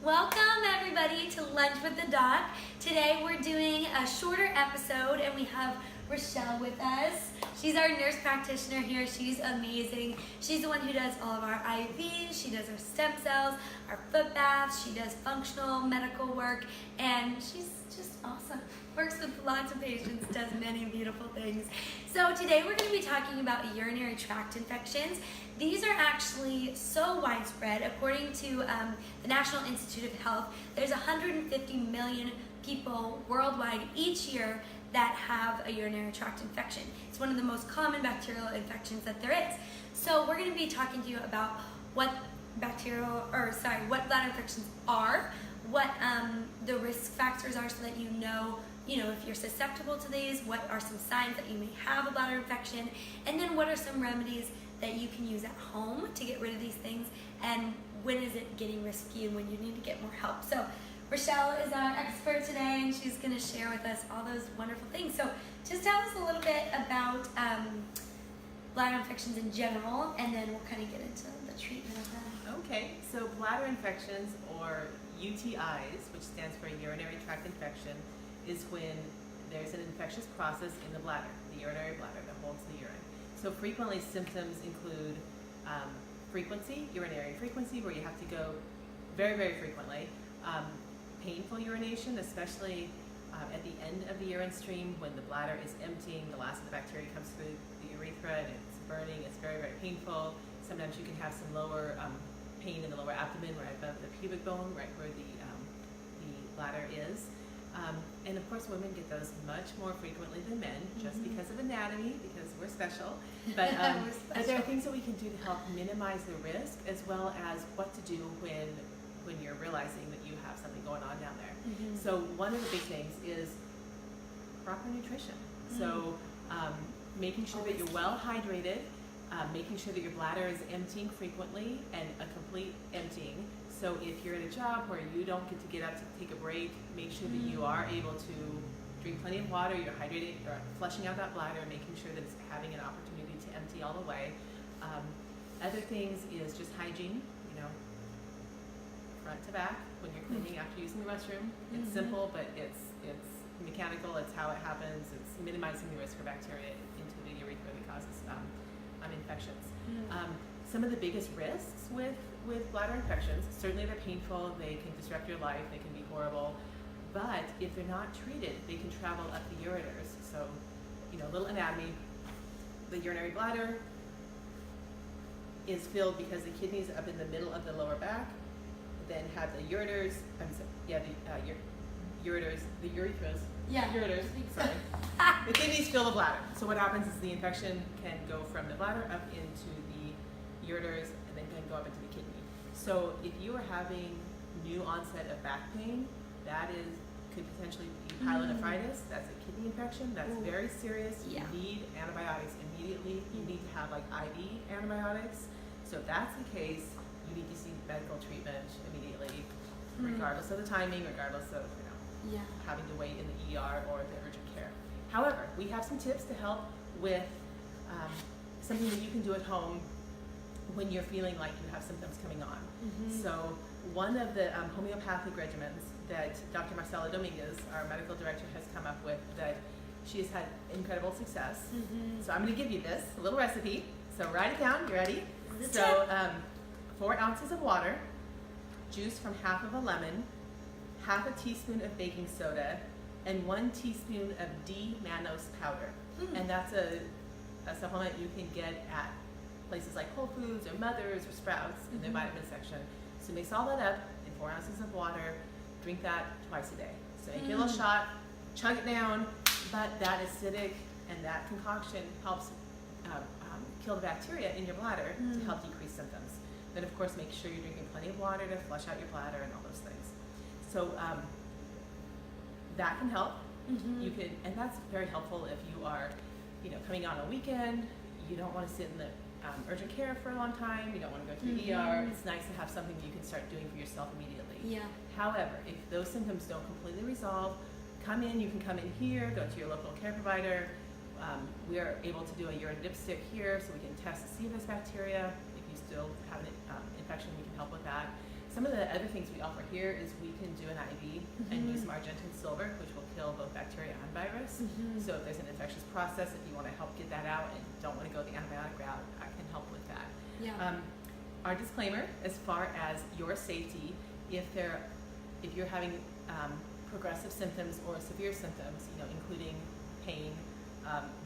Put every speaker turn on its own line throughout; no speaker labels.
Welcome everybody to Lunch with the Doc. Today we're doing a shorter episode and we have Rachelle with us. She's our nurse practitioner here. She's amazing. She's the one who does all of our IVs. She does our stem cells, our foot baths. She does functional medical work and she's just awesome. Works with lots of patients, does many beautiful things. So today we're going to be talking about urinary tract infections. These are actually so widespread. According to the National Institute of Health, there's 150 million people worldwide each year that have a urinary tract infection. It's one of the most common bacterial infections that there is. So we're going to be talking to you about what bladder infections are, what the risk factors are so that you know if you're susceptible to these, what are some signs that you may have a bladder infection, and then what are some remedies that you can use at home to get rid of these things, and when is it getting risky and when you need to get more help. So Rachelle is our expert today and she's going to share with us all those wonderful things. So just tell us a little bit about bladder infections in general, and then we'll kind of get into the treatment of them.
Okay, so bladder infections, or UTIs, which stands for urinary tract infection, is when there's an infectious process in the bladder, the urinary bladder that holds the urine. So frequently symptoms include urinary frequency, where you have to go very, very frequently. Painful urination, especially at the end of the urine stream when the bladder is emptying, the last of the bacteria comes through the urethra and it's burning, it's very, very painful. Sometimes you can have some lower pain in the lower abdomen, right above the pubic bone, right where the bladder is. And of course women get those much more frequently than men, just because of anatomy, because we're special. But there are things that we can do to help minimize the risk, as well as what to do when you're realizing that you have something going on down there. So one of the big things is proper nutrition. So making sure that you're well hydrated, making sure that your bladder is emptying frequently, and a complete emptying. So if you're at a job where you don't get to get up to take a break, make sure that you are able to drink plenty of water, you're hydrating, or flushing out that bladder, making sure that it's having an opportunity to empty all the way. Other things is just hygiene, front to back when you're cleaning after using the restroom. It's simple, but it's mechanical, it's how it happens, it's minimizing the risk for bacteria into the urethra that causes infections. Some of the biggest risks with bladder infections, certainly they're painful, they can disrupt your life, they can be horrible, but if they're not treated, they can travel up the ureters. So, little anatomy, the urinary bladder is filled because the kidneys up in the middle of the lower back, then have the ureters, the kidneys fill the bladder. So what happens is the infection can go from the bladder up into the ureters and then can go up into the kidney. So if you are having new onset of back pain, that could potentially be pyelonephritis. That's a kidney infection. That's very serious. You need antibiotics immediately. You need to have IV antibiotics. So if that's the case, you need to seek medical treatment immediately, regardless of the timing, regardless of having to wait in the ER or the urgent care. However, we have some tips to help with something that you can do at home when you're feeling like you have symptoms coming on. So one of the homeopathic regimens that Dr. Marcela Dominguez, our medical director, has come up with, that she has had incredible success. So I'm going to give you this, a little recipe. So write it down. You ready? So 4 ounces of water, juice from half of a lemon, half a teaspoon of baking soda, and 1 teaspoon of D-mannose powder. And that's a supplement you can get at places like Whole Foods or Mother's or Sprouts in their vitamin section. So mix all that up in 4 ounces of water, drink that twice a day. So make your little shot, chug it down, but that acidic and that concoction helps kill the bacteria in your bladder to help decrease symptoms. Then of course make sure you're drinking plenty of water to flush out your bladder and all those things. So that can help. You can, and that's very helpful if you are, coming on a weekend. You don't want to sit in the urgent care for a long time. You don't want to go to the ER. It's nice to have something you can start doing for yourself immediately. However, if those symptoms don't completely resolve, come in. You can come in here. Go to your local care provider. We are able to do a urine dipstick here, so we can test to see if there's bacteria. If you still have an infection, we can help with that. some of the other things we offer here is we can do an IV and use some Argentine silver, which will kill both bacteria and virus. So if there's an infectious process, if you want to help get that out and don't want to go the antibiotic route, I can help with that.
Yeah.
Our disclaimer, as far as your safety, if you're having progressive symptoms or severe symptoms, including pain,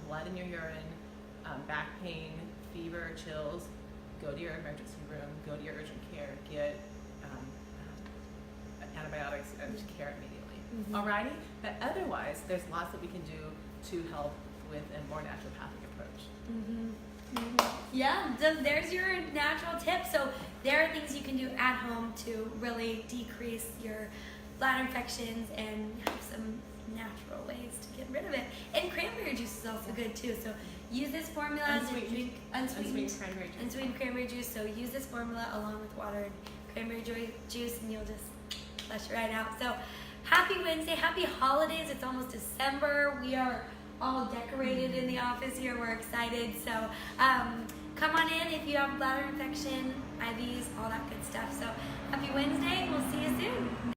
blood in your urine, back pain, fever, chills, go to your emergency room, go to your urgent care, get antibiotics and care immediately. Alrighty? But otherwise, there's lots that we can do to help with a more naturopathic approach.
Yeah, so there's your natural tip. So there are things you can do at home to really decrease your bladder infections and have some natural ways to get rid of it. And cranberry juice is also good too. So use this formula and drink unsweetened cranberry juice. So use this formula along with water and cranberry juice, and you'll just flush it right out. So happy Wednesday, happy holidays. It's almost December. We are all decorated in the office here. We're excited. So come on in if you have bladder infection, IVs, all that good stuff. So happy Wednesday. We'll see you soon.